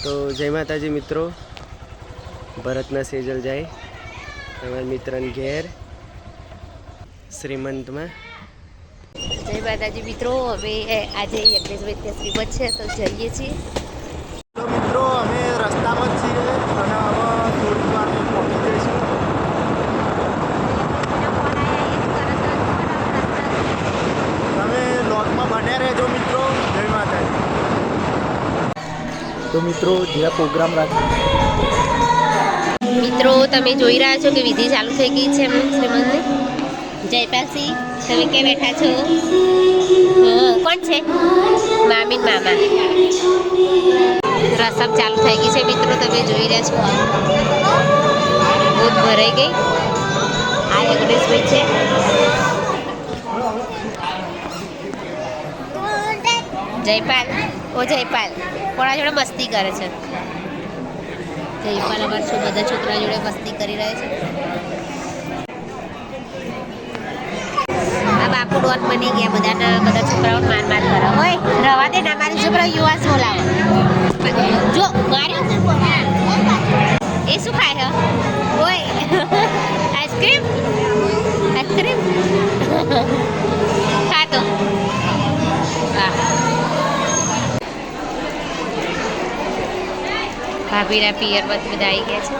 તો જય માતાજી મિત્રો, ભરતના સેજલ જાય તમારા મિત્રને ઘેર શ્રીમંતમાં. જય માતાજી મિત્રો, અમે આજે યજ્ઞેશભાઈ ત્યાં શ્રીમંત છે તો જઈએ છીએ. તો મિત્રો અમે રસ્તામાં જ છીએ અને હવે થોડી વારમાં પહોંચી જઈશું. તમે લોગમાં બન્યા રહેજો મિત્રો. જય માતાજી. તો મિત્રો જ્યાં પ્રોગ્રામ રાખ્યો મિત્રો તમે જોઈ રહ્યા છો કે વિધિ ચાલુ થઈ ગઈ છે એમ શ્રીમંતની. જયપાલસિંહ તમે ક્યાં બેઠા છો? કોણ છે? મામી મામા. રસમ ચાલુ થઈ ગઈ છે મિત્રો, તમે જોઈ રહ્યા છો. બહુ ભરાઈ ગઈ. આ યજ્ઞેશભાઈ છે. જયપાલ, ઓ જયપાલ કોના જોડે મસ્તી કરે છે? જયપાલ અમારા બધા છોકરા જોડે મસ્તી કરી રહ્યા છે. આ બાપુ ડોન બની ગયા, બધા છોકરાઓને માર કરે. ઓય રવા દે ના, મારી છોકરા યુવા બોલાવો. જો માર્યો એ શું ખાય છે? ઓય આઈસ્ક્રીમ આઈસ્ક્રીમ ખાતો. ભાભીના પિયરમાં બધા આવી ગયા છે.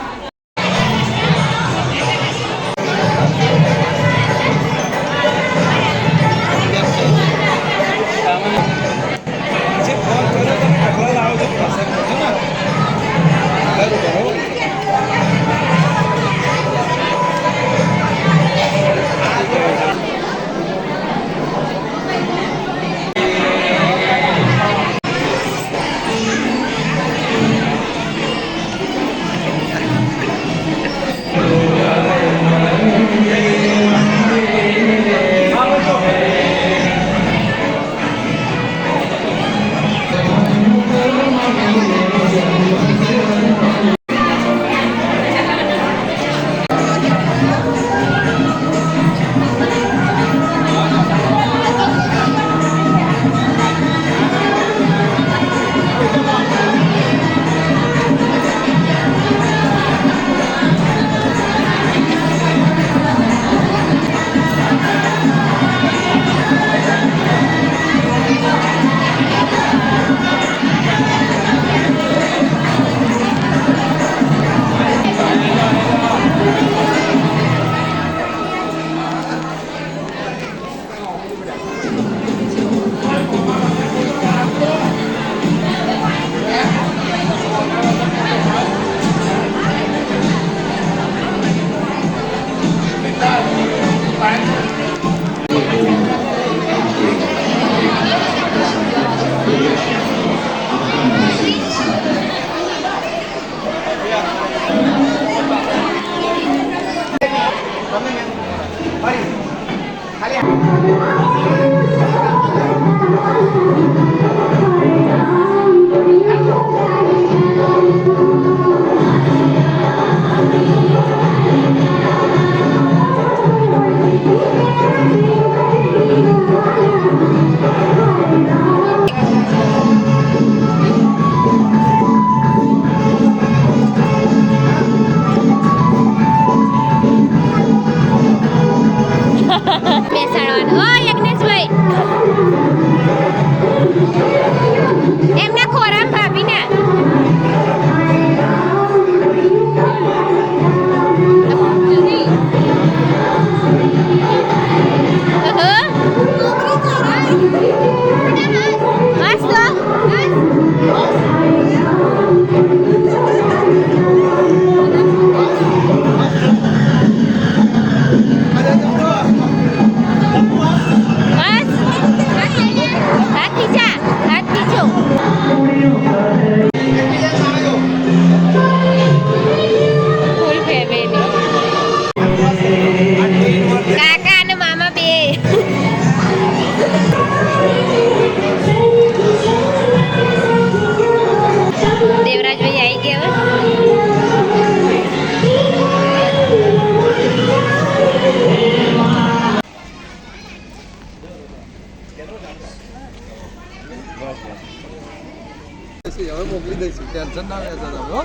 હવે મોકલી દઈશું. ટેન્શન ના લેતા તમે હો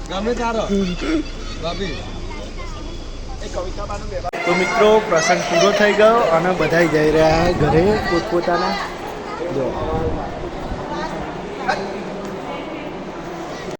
ગમે તારો ભાભી તો મિત્રો પ્રસંગ પૂરો થઈ ગયો અને બધા જઈ રહ્યા ઘરે પોતપોતાના જો